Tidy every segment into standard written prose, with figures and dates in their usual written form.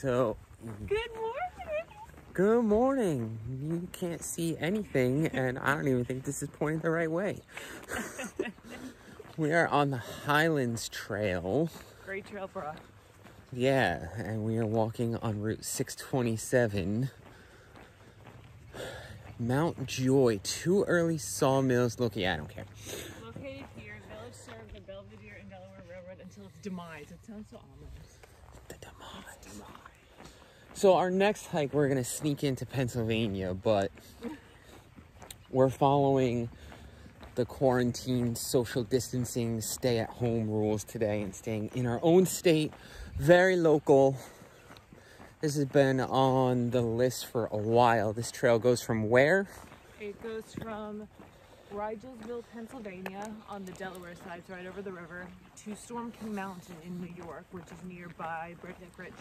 So, Good morning. good morning. You can't see anything, and I don't even think this is pointed the right way. We are on the Highlands Trail. Great trail for us. Yeah, and we are walking on Route 627. Mount Joy, two early sawmills. Look, yeah, I don't care. Located here, village served the Belvedere and Delaware Railroad until its demise. It sounds so ominous. The demise. So our next hike, we're gonna sneak into Pennsylvania, but we're following the quarantine, social distancing, stay-at-home rules today and staying in our own state, very local. This has been on the list for a while. This trail goes from where? It goes from Rigelsville, Pennsylvania, on the Delaware side, so right over the river, to Storm King Mountain in New York, which is nearby Breakneck Ridge.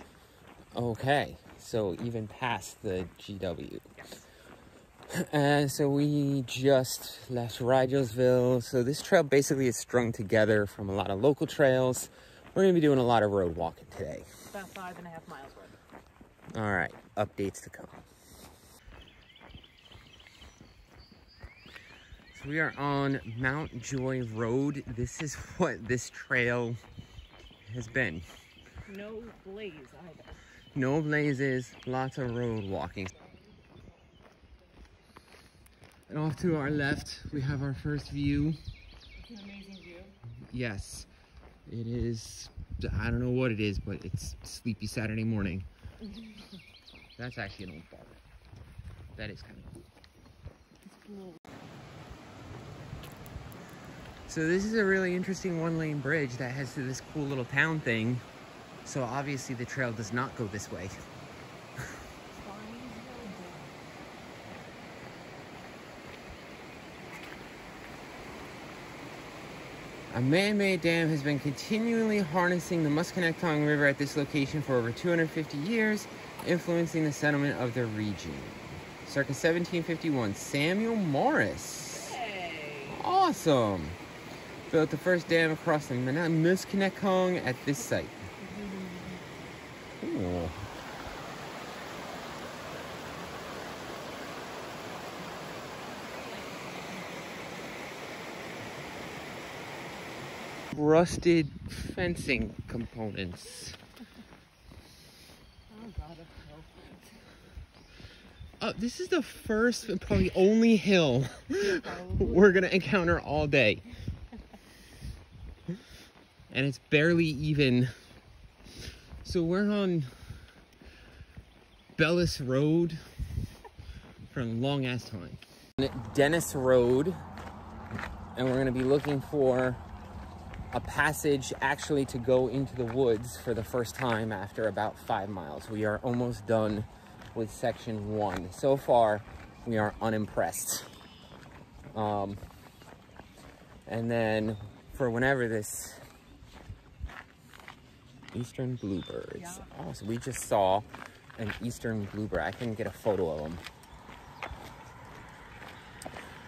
Okay, so even past the GW. Yes. And so we just left Rigelsville. So this trail basically is strung together from a lot of local trails. We're going to be doing a lot of road walking today. About 5.5 miles worth. All right, updates to come. So we are on Mount Joy Road. This is what this trail has been. No blaze either. No blazes, lots of road walking. And off to our left, we have our first view. It's an amazing view. Yes, it is. I don't know what it is, but it's sleepy Saturday morning. That's actually an old bar. That is kind of cool. It's cool. So this is a really interesting one-lane bridge that has to this cool little town thing. So obviously the trail does not go this way. A man-made dam has been continually harnessing the Musconetcong River at this location for over 250 years, influencing the settlement of the region. Circa 1751, Samuel Morris. Hey! Awesome! Built the first dam across the Musconetcong at this site. Cool. Rusted fencing components. Oh god, that's so This is the first and probably only hill we're gonna encounter all day. And it's barely even. So we're on Bellis Road for a long ass time. Dennis Road, and we're gonna be looking for a passage actually to go into the woods for the first time after about 5 miles. We are almost done with section 1. So far, we are unimpressed. And then for whenever this Eastern bluebirds. Yeah. Oh, so we just saw an Eastern bluebird. I couldn't get a photo of them.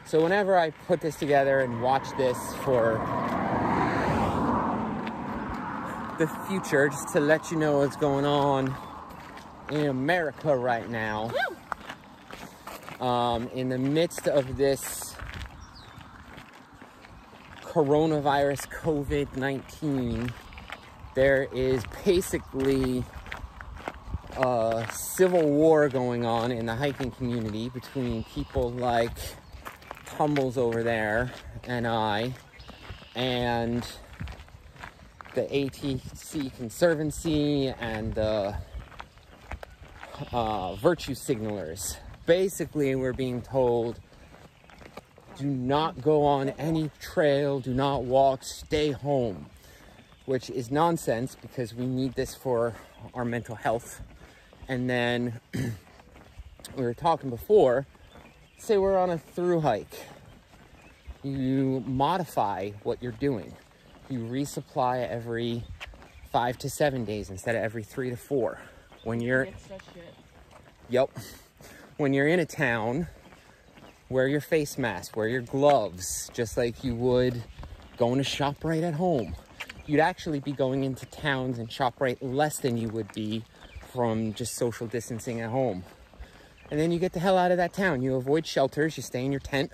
So whenever I put this together and watch this for the future, just to let you know what's going on in America right now. In the midst of this coronavirus COVID-19, there is basically a civil war going on in the hiking community between people like Tumbles over there and I, and the ATC Conservancy and the virtue signalers. Basically, we're being told, do not go on any trail, do not walk, stay home. Which is nonsense because we need this for our mental health. And then we were talking before, say we're on a through hike. You modify what you're doing. You resupply every 5 to 7 days instead of every 3 to 4. When you're, yep. When you're in a town, wear your face mask, wear your gloves, just like you would going to ShopRite at home. You'd actually be going into towns and ShopRite less than you would be from just social distancing at home. And then you get the hell out of that town. You avoid shelters, you stay in your tent.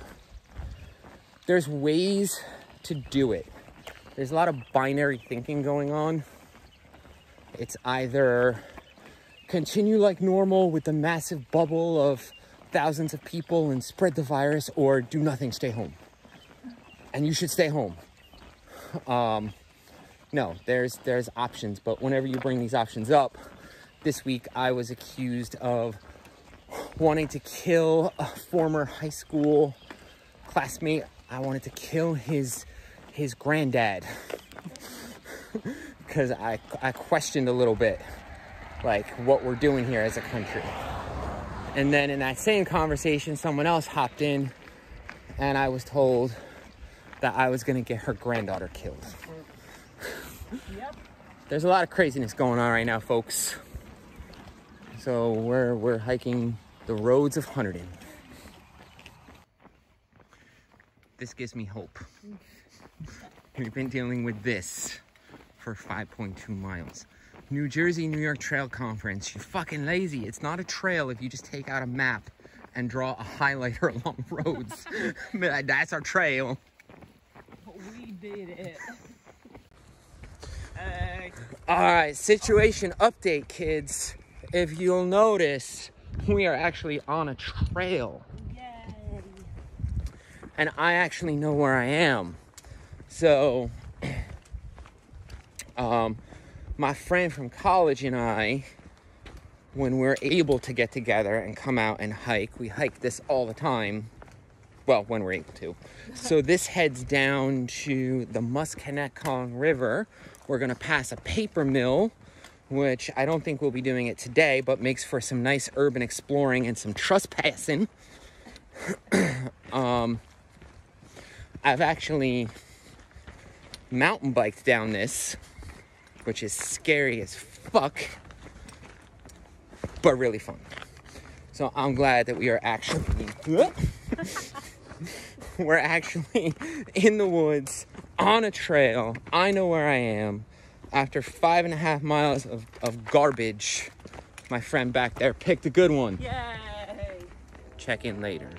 There's ways to do it. There's a lot of binary thinking going on. It's either continue like normal with the massive bubble of thousands of people and spread the virus, or do nothing, stay home. And you should stay home. No, there's options, but whenever you bring these options up, this week I was accused of wanting to kill a former high school classmate. I wanted to kill his granddad because I questioned a little bit like what we're doing here as a country. And then in that same conversation, someone else hopped in and I was told that I was gonna get her granddaughter killed. Yep. There's a lot of craziness going on right now, folks. So we're hiking the roads of Hunterdon. This gives me hope. We've been dealing with this for 5.2 miles. New Jersey, New York Trail Conference. You're fucking lazy. It's not a trail if you just take out a map and draw a highlighter along roads. That's our trail. We did it. All right, situation update, kids. If you'll notice, we are actually on a trail. Yay. And I actually know where I am. So, my friend from college and I, when we're able to get together and come out and hike, we hike this all the time. Well, when we're able to. So this heads down to the Musconetcong River. We're gonna pass a paper mill, which I don't think we'll be doing it today, but makes for some nice urban exploring and some trespassing. I've actually mountain biked down this, which is scary as fuck, but really fun. So I'm glad that we are actually we're actually in the woods on a trail. I know where I am. After 5.5 miles of garbage, my friend back there picked a good one. Yay. Check in later.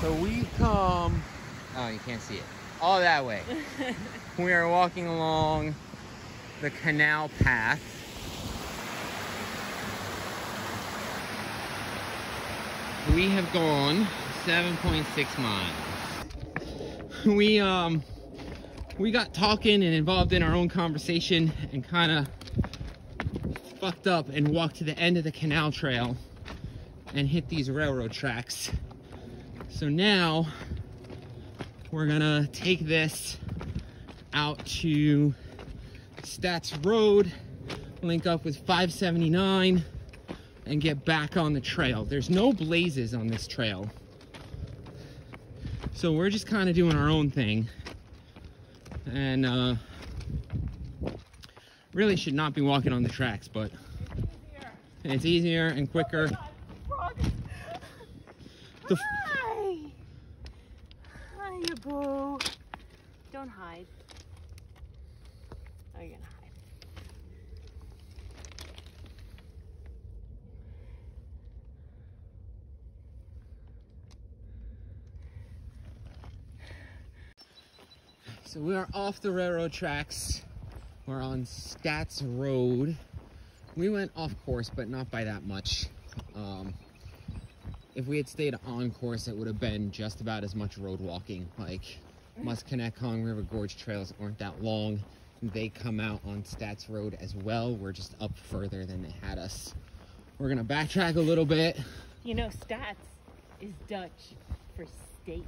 So we come, oh, you can't see it, all that way. We are walking along the canal path. We have gone 7.6 miles. We got talking and involved in our own conversation and kind of fucked up and walked to the end of the canal trail and hit these railroad tracks. So now we're gonna take this out to Stats Road, link up with 579 and get back on the trail. There's no blazes on this trail. So we're just kind of doing our own thing. And really should not be walking on the tracks, but it's easier and quicker. Hi! Hi, you boo. Don't hide. Oh, you're gonna hide. So we are off the railroad tracks. We're on Stats Road. We went off course, but not by that much. If we had stayed on course, it would have been just about as much road walking. Like, Musconetcong River Gorge trails aren't that long. They come out on Stats Road as well. We're just up further than they had us. We're gonna backtrack a little bit. You know, Stats is Dutch for state.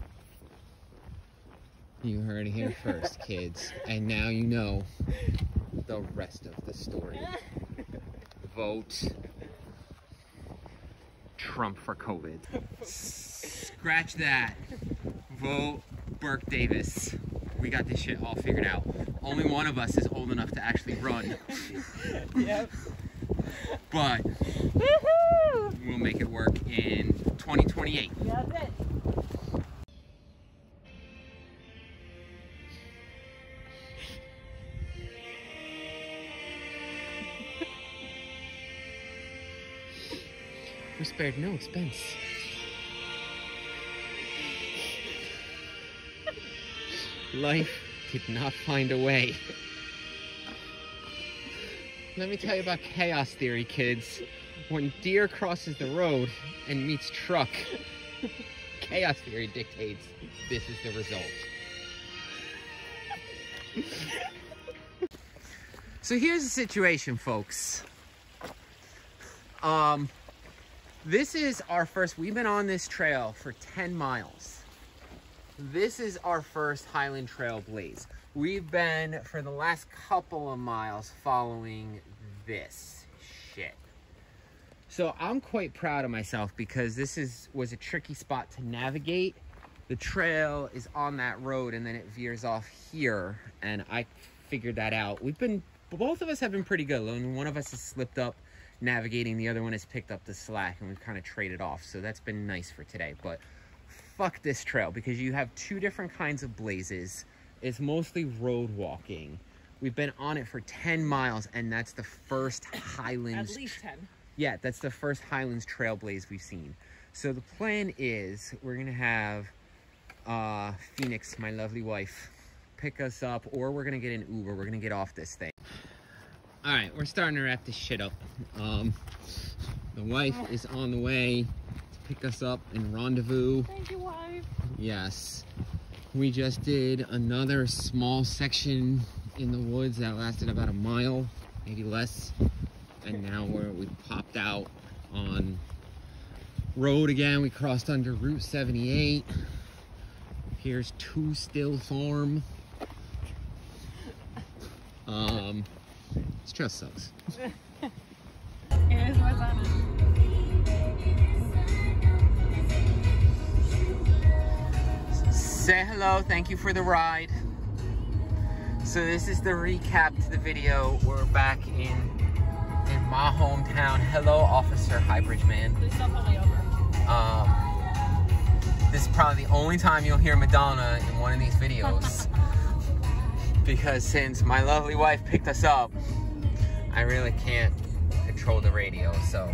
You heard it here first, kids. And now you know the rest of the story. Vote Trump for COVID. Scratch that. Vote Burke Davis. We got this shit all figured out. Only one of us is old enough to actually run. Yep. But we'll make it work in 2028. That's it. We spared no expense. Life did not find a way. Let me tell you about chaos theory, kids. When deer crosses the road and meets truck, chaos theory dictates this is the result. So here's the situation, folks. This is our first, we've been on this trail for 10 miles. This is our first Highland Trail blaze. We've been, for the last couple of miles, following this shit. So I'm quite proud of myself because this was a tricky spot to navigate. The trail is on that road and then it veers off here, and I figured that out. Both of us have been pretty good. One of us has slipped up navigating, the other one has picked up the slack, and we've kind of traded off. So that's been nice for today. But fuck this trail, because you have two different kinds of blazes. It's mostly road walking. We've been on it for 10 miles, and that's the first Highlands. At least 10. Yeah, that's the first Highlands Trail blaze we've seen. So the plan is we're gonna have Phoenix, my lovely wife, pick us up, or we're gonna get an Uber. We're gonna get off this thing. All right, we're starting to wrap this shit up. The wife is on the way to pick us up and rendezvous. Thank you, wife. Yes. We just did another small section in the woods that lasted about a mile, maybe less. And now we popped out on road again. We crossed under Route 78. Here's Two Still Farm. This trail sucks. Here's what's on it. Say hello, thank you for the ride. So this is the recap to the video. We're back in my hometown. Hello, Officer Highbridge Man. This stuff only over. This is probably the only time you'll hear Madonna in one of these videos. Because since my lovely wife picked us up, I really can't control the radio, so